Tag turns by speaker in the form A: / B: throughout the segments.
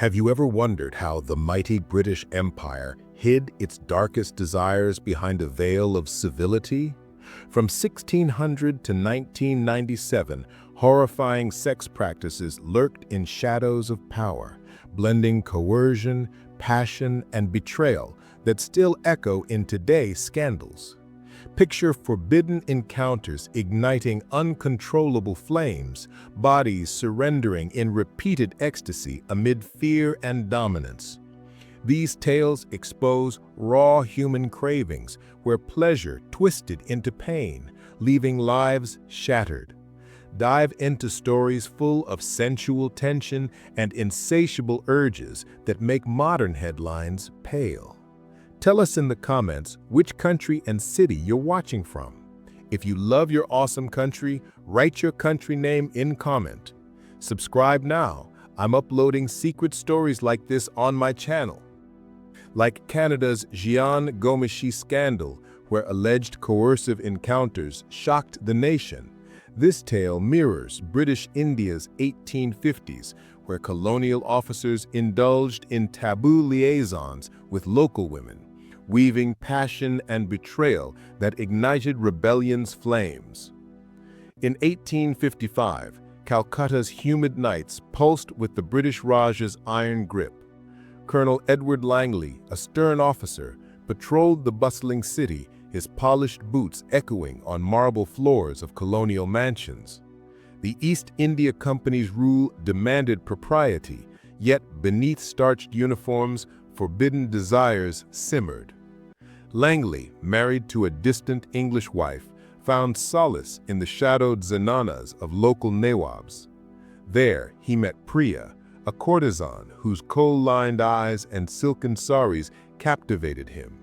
A: Have you ever wondered how the mighty British Empire hid its darkest desires behind a veil of civility? From 1600 to 1997, horrifying sex practices lurked in shadows of power, blending coercion, passion, and betrayal that still echo in today's scandals. Picture forbidden encounters igniting uncontrollable flames, bodies surrendering in repeated ecstasy amid fear and dominance. These tales expose raw human cravings where pleasure twisted into pain, leaving lives shattered. Dive into stories full of sensual tension and insatiable urges that make modern headlines pale. Tell us in the comments which country and city you're watching from. If you love your awesome country, write your country name in comment. Subscribe now. I'm uploading secret stories like this on my channel. Like Canada's Jian Gomeschi scandal, where alleged coercive encounters shocked the nation, this tale mirrors British India's 1850s, where colonial officers indulged in taboo liaisons with local women, weaving passion and betrayal that ignited rebellion's flames. In 1855, Calcutta's humid nights pulsed with the British Raj's iron grip. Colonel Edward Langley, a stern officer, patrolled the bustling city, his polished boots echoing on marble floors of colonial mansions. The East India Company's rule demanded propriety, yet beneath starched uniforms, forbidden desires simmered. Langley, married to a distant English wife, found solace in the shadowed zenanas of local nawabs. There he met Priya, a courtesan whose kohl-lined eyes and silken saris captivated him.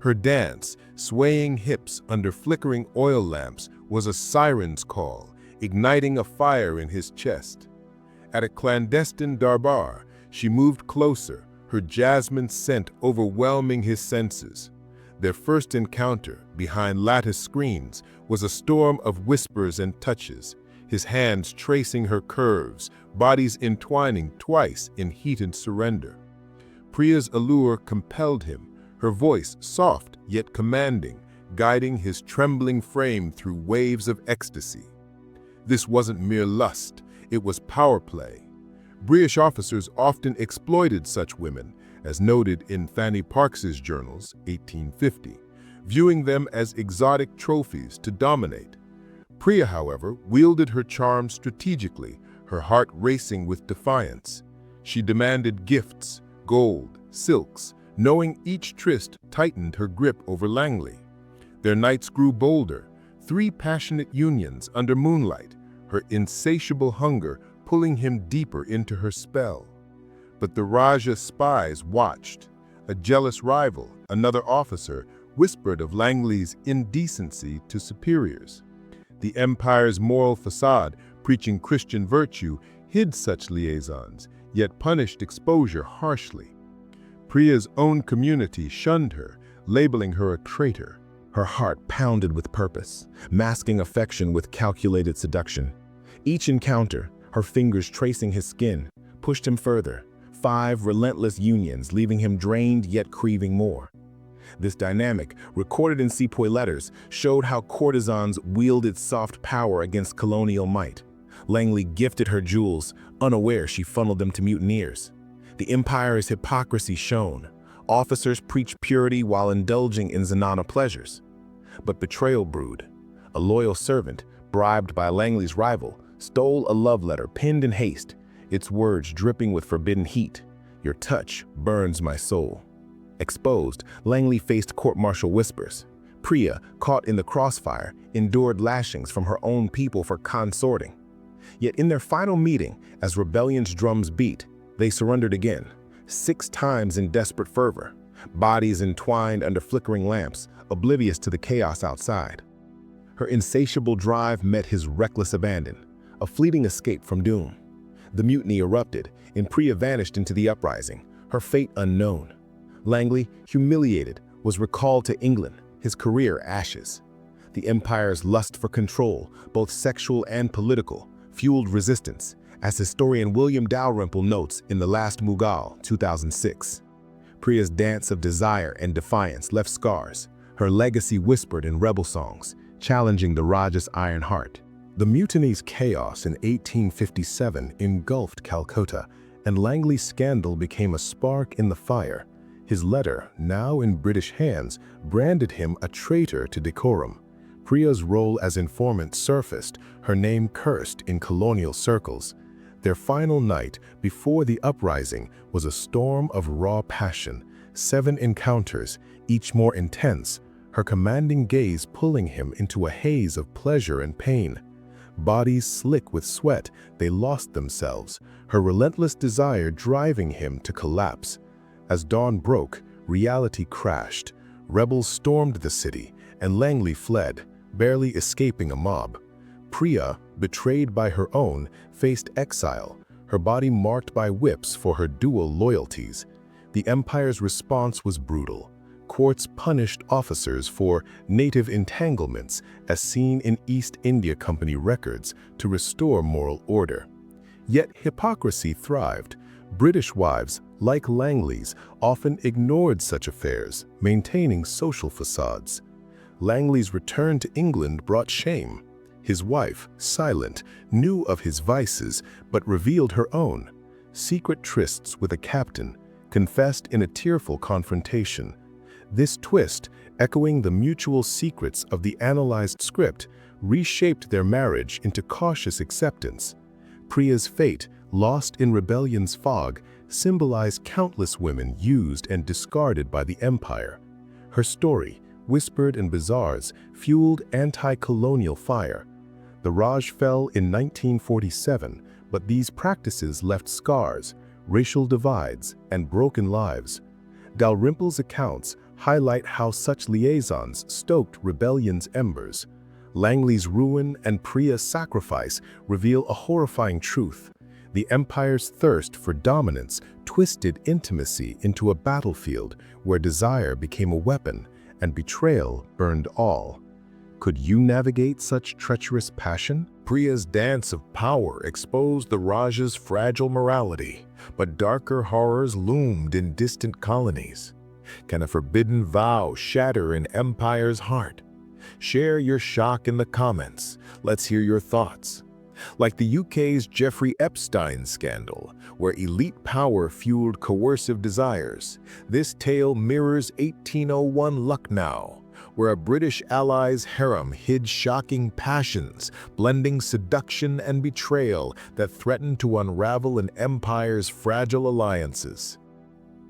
A: Her dance, swaying hips under flickering oil lamps, was a siren's call, igniting a fire in his chest. At a clandestine darbar, she moved closer, her jasmine scent overwhelming his senses. Their first encounter, behind lattice screens, was a storm of whispers and touches, his hands tracing her curves, bodies entwining twice in heated surrender. Priya's allure compelled him, her voice soft yet commanding, guiding his trembling frame through waves of ecstasy. This wasn't mere lust, it was power play. British officers often exploited such women, as noted in Fanny Parks's journals, 1850, viewing them as exotic trophies to dominate. Priya, however, wielded her charm strategically, her heart racing with defiance. She demanded gifts, gold, silks, knowing each tryst tightened her grip over Langley. Their nights grew bolder, 3 passionate unions under moonlight, her insatiable hunger pulling him deeper into her spell. But the Raja's spies watched. A jealous rival, another officer, whispered of Langley's indecency to superiors. The empire's moral facade, preaching Christian virtue, hid such liaisons, yet punished exposure harshly. Priya's own community shunned her, labeling her a traitor. Her heart pounded with purpose, masking affection with calculated seduction. Each encounter, her fingers tracing his skin, pushed him further. 5 relentless unions, leaving him drained yet craving more. This dynamic, recorded in sepoy letters, showed how courtesans wielded soft power against colonial might. Langley gifted her jewels, unaware she funneled them to mutineers. The empire's hypocrisy shone. Officers preached purity while indulging in zenana pleasures. But betrayal brewed. A loyal servant, bribed by Langley's rival, stole a love letter penned in haste, its words dripping with forbidden heat. "Your touch burns my soul." Exposed, Langley faced court-martial whispers. Priya, caught in the crossfire, endured lashings from her own people for consorting. Yet in their final meeting, as rebellion's drums beat, they surrendered again, 6 times in desperate fervor, bodies entwined under flickering lamps, oblivious to the chaos outside. Her insatiable drive met his reckless abandon, a fleeting escape from doom. The mutiny erupted, and Priya vanished into the uprising, her fate unknown. Langley, humiliated, was recalled to England, his career ashes. The empire's lust for control, both sexual and political, fueled resistance, As historian William Dalrymple notes in The Last Mughal, 2006, Priya's dance of desire and defiance left scars, her legacy whispered in rebel songs, challenging the Rajah's iron heart. The mutiny's chaos in 1857 engulfed Calcutta, and Langley's scandal became a spark in the fire. His letter, now in British hands, branded him a traitor to decorum. Priya's role as informant surfaced, her name cursed in colonial circles. Their final night before the uprising was a storm of raw passion, 7 encounters, each more intense, her commanding gaze pulling him into a haze of pleasure and pain. Bodies slick with sweat, they lost themselves, her relentless desire driving him to collapse. As dawn broke, reality crashed. Rebels stormed the city, and Langley fled, barely escaping a mob. Priya, betrayed by her own, faced exile, her body marked by whips for her dual loyalties. The empire's response was brutal. Courts punished officers for native entanglements, as seen in East India Company records, to restore moral order. Yet hypocrisy thrived. British wives, like Langley's, often ignored such affairs, maintaining social facades. Langley's return to England brought shame. His wife, silent, knew of his vices, but revealed her own. Secret trysts with a captain, confessed in a tearful confrontation. This twist, echoing the mutual secrets of the analyzed script, reshaped their marriage into cautious acceptance. Priya's fate, lost in rebellion's fog, symbolized countless women used and discarded by the empire. Her story, whispered in bazaars, fueled anti-colonial fire. The Raj fell in 1947, but these practices left scars, racial divides, and broken lives. Dalrymple's accounts highlight how such liaisons stoked rebellion's embers. Langley's ruin and Priya's sacrifice reveal a horrifying truth. The empire's thirst for dominance twisted intimacy into a battlefield where desire became a weapon and betrayal burned all. Could you navigate such treacherous passion? Priya's dance of power exposed the Rajah's fragile morality, but darker horrors loomed in distant colonies. Can a forbidden vow shatter an empire's heart? Share your shock in the comments. Let's hear your thoughts. Like the UK's Jeffrey Epstein scandal, where elite power fueled coercive desires, this tale mirrors 1801 Lucknow, where a British ally's harem hid shocking passions, blending seduction and betrayal that threatened to unravel an empire's fragile alliances.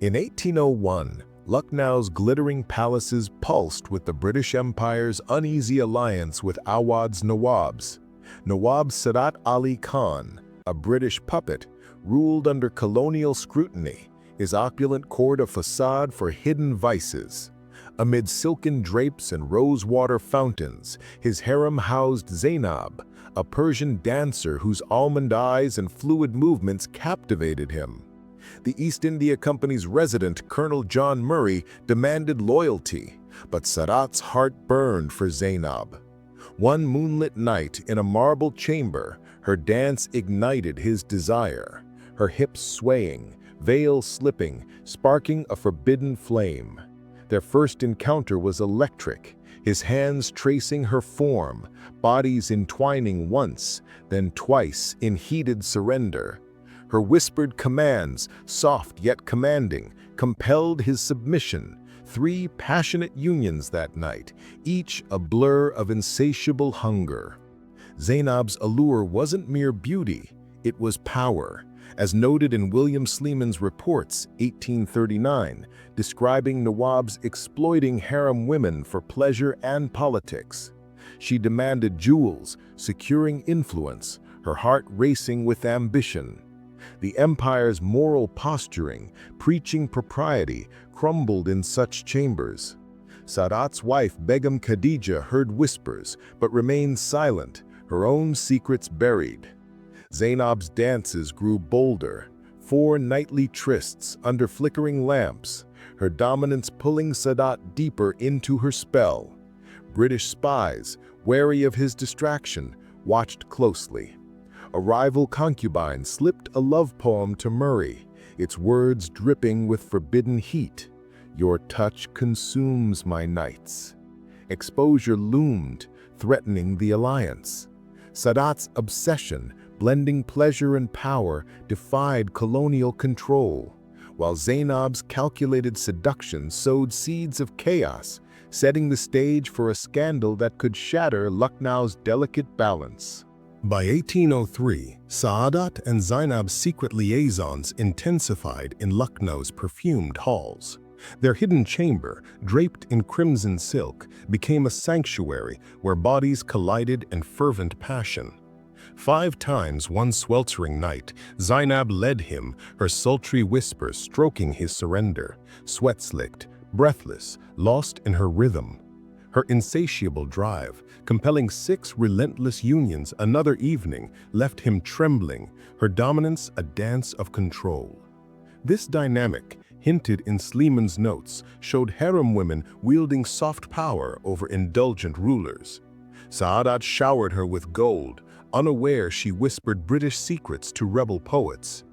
A: In 1801, Lucknow's glittering palaces pulsed with the British Empire's uneasy alliance with Awadh's Nawabs. Nawab Sadat Ali Khan, a British puppet, ruled under colonial scrutiny, his opulent court a facade for hidden vices. Amid silken drapes and rosewater fountains, his harem housed Zainab, a Persian dancer whose almond eyes and fluid movements captivated him. The East India Company's resident, Colonel John Murray, demanded loyalty, but Sadat's heart burned for Zainab. One moonlit night in a marble chamber, her dance ignited his desire, her hips swaying, veil slipping, sparking a forbidden flame. Their first encounter was electric, his hands tracing her form, bodies entwining once, then twice in heated surrender. Her whispered commands, soft yet commanding, compelled his submission. 3 passionate unions that night, each a blur of insatiable hunger. Zainab's allure wasn't mere beauty, it was power, as noted in William Sleeman's reports, 1839, describing Nawabs exploiting harem women for pleasure and politics. She demanded jewels, securing influence, her heart racing with ambition. The empire's moral posturing, preaching propriety, crumbled in such chambers. Sadat's wife Begum Khadija heard whispers, but remained silent, her own secrets buried. Zainab's dances grew bolder, 4 nightly trysts under flickering lamps, her dominance pulling Sadat deeper into her spell. British spies, wary of his distraction, watched closely. A rival concubine slipped a love poem to Murray, its words dripping with forbidden heat. Your touch consumes my nights. Exposure loomed, threatening the alliance. Sadat's obsession, blending pleasure and power, defied colonial control, while Zainab's calculated seduction sowed seeds of chaos, setting the stage for a scandal that could shatter Lucknow's delicate balance. By 1803, Saadat and Zainab's secret liaisons intensified in Lucknow's perfumed halls. Their hidden chamber, draped in crimson silk, became a sanctuary where bodies collided in fervent passion. 5 times one sweltering night, Zainab led him, her sultry whisper stroking his surrender, sweat-slicked, breathless, lost in her rhythm. Her insatiable drive, compelling 6 relentless unions another evening, left him trembling, her dominance a dance of control. This dynamic, hinted in Sleeman's notes, showed harem women wielding soft power over indulgent rulers. Saadat showered her with gold, unaware she whispered British secrets to rebel poets.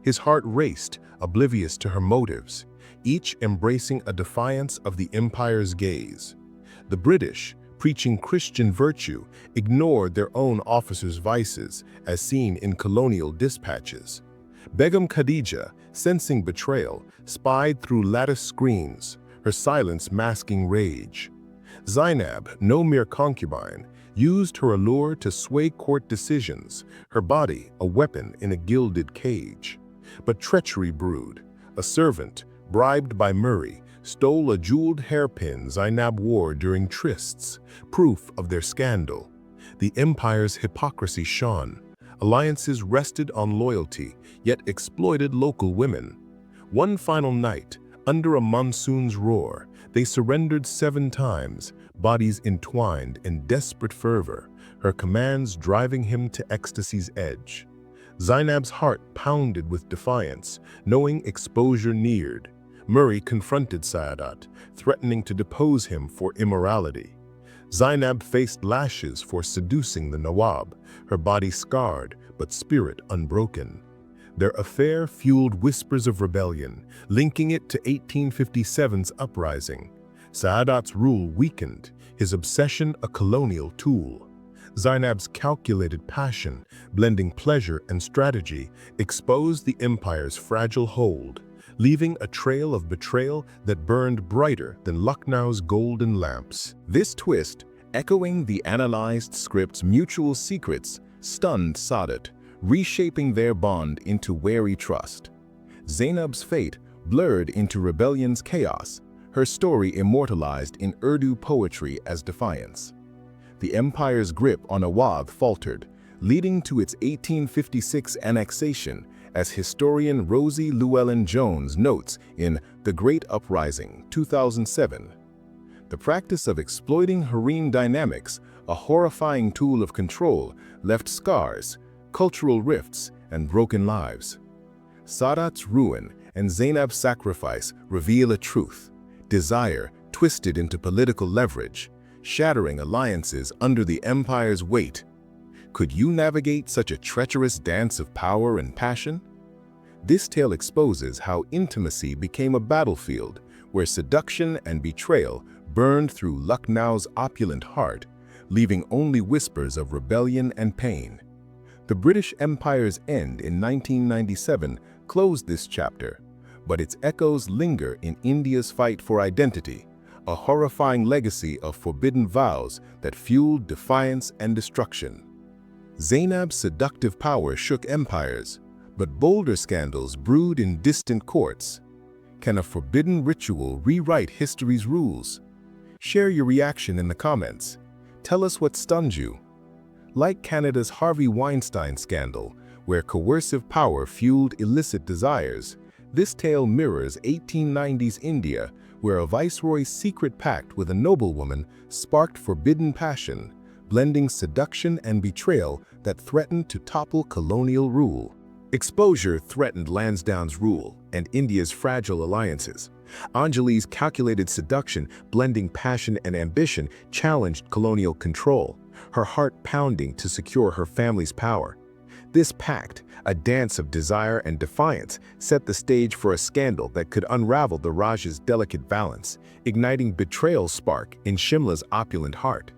A: His heart raced, oblivious to her motives, each embracing a defiance of the empire's gaze. The British, preaching Christian virtue, ignored their own officers' vices, as seen in colonial dispatches. Begum Khadija, sensing betrayal, spied through lattice screens, her silence masking rage. Zainab, no mere concubine, used her allure to sway court decisions, her body a weapon in a gilded cage. But treachery brewed. A servant, bribed by Murray, stole a jeweled hairpin Zainab wore during trysts, proof of their scandal. The empire's hypocrisy shone. Alliances rested on loyalty, yet exploited local women. One final night, under a monsoon's roar, they surrendered 7 times, bodies entwined in desperate fervor, her commands driving him to ecstasy's edge. Zainab's heart pounded with defiance, knowing exposure neared. Murray confronted Saadat, threatening to depose him for immorality. Zainab faced lashes for seducing the Nawab, her body scarred but spirit unbroken. Their affair fueled whispers of rebellion, linking it to 1857's uprising. Saadat's rule weakened, his obsession a colonial tool. Zainab's calculated passion, blending pleasure and strategy, exposed the empire's fragile hold, leaving a trail of betrayal that burned brighter than Lucknow's golden lamps. This twist, echoing the analyzed script's mutual secrets, stunned Saadat, reshaping their bond into wary trust. Zainab's fate blurred into rebellion's chaos, her story immortalized in Urdu poetry as defiance. The empire's grip on Awadh faltered, leading to its 1856 annexation, as historian Rosie Llewellyn-Jones notes in The Great Uprising, 2007. The practice of exploiting harem dynamics, a horrifying tool of control, left scars, cultural rifts, and broken lives. Saadat's ruin and Zainab's sacrifice reveal a truth: desire twisted into political leverage, shattering alliances under the empire's weight. Could you navigate such a treacherous dance of power and passion? This tale exposes how intimacy became a battlefield where seduction and betrayal burned through Lucknow's opulent heart, leaving only whispers of rebellion and pain. The British Empire's end in 1997 closed this chapter, but its echoes linger in India's fight for identity, a horrifying legacy of forbidden vows that fueled defiance and destruction. Zainab's seductive power shook empires, but bolder scandals brewed in distant courts. Can a forbidden ritual rewrite history's rules? Share your reaction in the comments. Tell us what stunned you. Like Canada's Harvey Weinstein scandal, where coercive power fueled illicit desires, this tale mirrors 1890s India, where a viceroy's secret pact with a noblewoman sparked forbidden passion, blending seduction and betrayal that threatened to topple colonial rule. Exposure threatened Lansdowne's rule and India's fragile alliances. Anjali's calculated seduction, blending passion and ambition, challenged colonial control, her heart pounding to secure her family's power. This pact, a dance of desire and defiance, set the stage for a scandal that could unravel the Raj's delicate balance, igniting betrayal's spark in Shimla's opulent heart.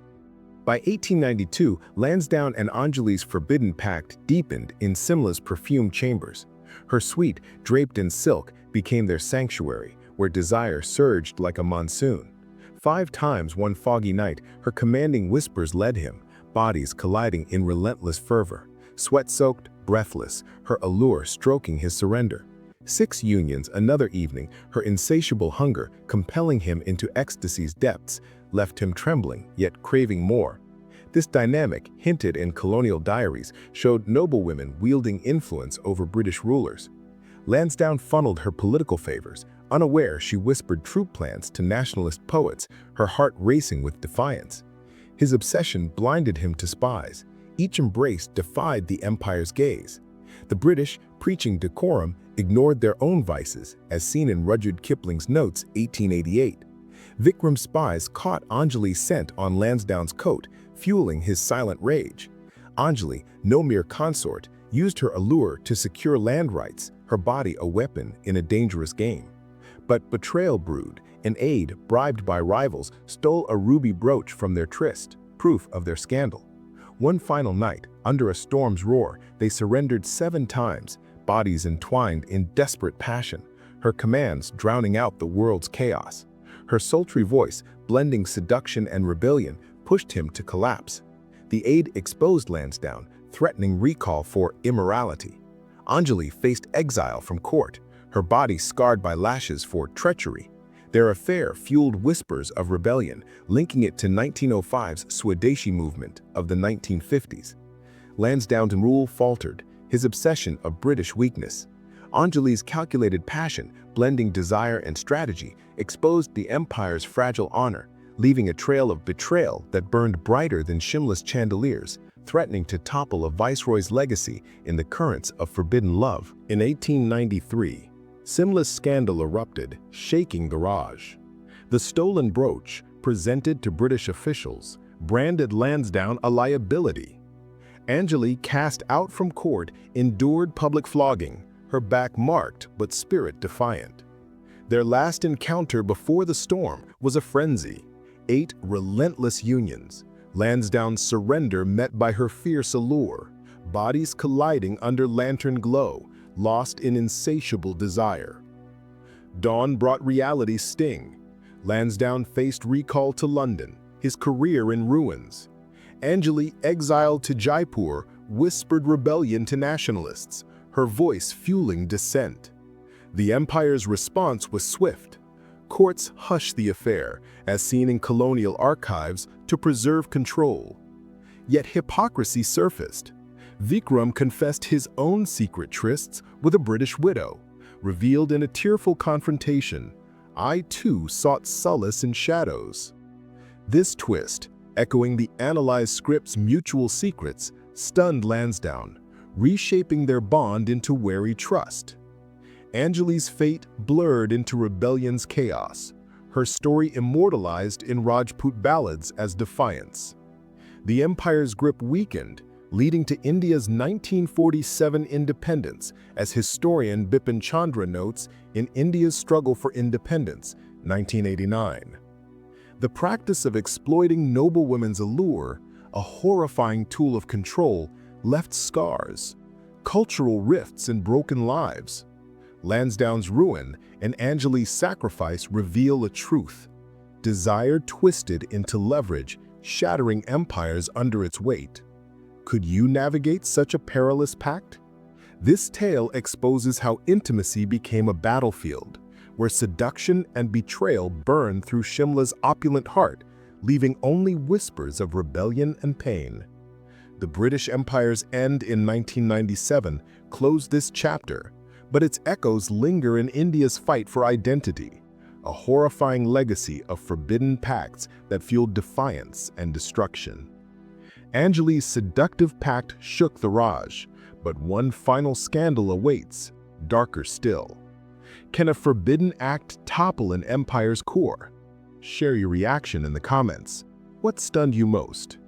A: By 1892, Lansdowne and Anjali's forbidden pact deepened in Simla's perfumed chambers. Her suite, draped in silk, became their sanctuary, where desire surged like a monsoon. 5 times one foggy night, her commanding whispers led him, bodies colliding in relentless fervor. Sweat-soaked, breathless, her allure stroking his surrender. 6 unions another evening, her insatiable hunger compelling him into ecstasy's depths, left him trembling, yet craving more. This dynamic, hinted in colonial diaries, showed noblewomen wielding influence over British rulers. Lansdowne funneled her political favors. Unaware, she whispered troop plans to nationalist poets, her heart racing with defiance. His obsession blinded him to spies. Each embrace defied the empire's gaze. The British, preaching decorum, ignored their own vices, as seen in Rudyard Kipling's Notes, 1888. Vikram's spies caught Anjali's scent on Lansdowne's coat, fueling his silent rage. Anjali, no mere consort, used her allure to secure land rights, her body a weapon in a dangerous game. But betrayal brewed. An aide, bribed by rivals, stole a ruby brooch from their tryst, proof of their scandal. One final night, under a storm's roar, they surrendered 7 times, bodies entwined in desperate passion, her commands drowning out the world's chaos. Her sultry voice, blending seduction and rebellion, pushed him to collapse. The aide exposed Lansdowne, threatening recall for immorality. Anjali faced exile from court, her body scarred by lashes for treachery. Their affair fueled whispers of rebellion, linking it to 1905's Swadeshi movement of the 1950s. Lansdowne's rule faltered, his obsession a British weakness. Anjali's calculated passion, blending desire and strategy, exposed the empire's fragile honor, leaving a trail of betrayal that burned brighter than Shimla's chandeliers, threatening to topple a viceroy's legacy in the currents of forbidden love. In 1893, Simla's scandal erupted, shaking the Raj. The stolen brooch, presented to British officials, branded Lansdowne a liability. Anjali, cast out from court, endured public flogging, her back marked but spirit defiant. Their last encounter before the storm was a frenzy. 8 relentless unions, Lansdowne's surrender met by her fierce allure, bodies colliding under lantern glow, lost in insatiable desire. Dawn brought reality's sting. Lansdowne faced recall to London, his career in ruins. Anjali, exiled to Jaipur, whispered rebellion to nationalists, her voice fueling dissent. The empire's response was swift. Courts hushed the affair, as seen in colonial archives, to preserve control. Yet hypocrisy surfaced. Vikram confessed his own secret trysts with a British widow, revealed in a tearful confrontation. I too sought solace in shadows. This twist, echoing the analyzed script's mutual secrets, stunned Lansdowne, reshaping their bond into wary trust. Anjali's fate blurred into rebellion's chaos, her story immortalized in Rajput ballads as defiance. The empire's grip weakened, leading to India's 1947 independence, as historian Bipin Chandra notes in India's Struggle for Independence, 1989. The practice of exploiting noblewomen's allure, a horrifying tool of control, left scars, cultural rifts and broken lives. Lansdowne's ruin and Anjali's sacrifice reveal a truth. Desire twisted into leverage, shattering empires under its weight. Could you navigate such a perilous pact? This tale exposes how intimacy became a battlefield, where seduction and betrayal burned through Shimla's opulent heart, leaving only whispers of rebellion and pain. The British Empire's end in 1997 closed this chapter, but its echoes linger in India's fight for identity, a horrifying legacy of forbidden pacts that fueled defiance and destruction. Anjali's seductive pact shook the Raj, but one final scandal awaits, darker still. Can a forbidden act topple an empire's core? Share your reaction in the comments. What stunned you most?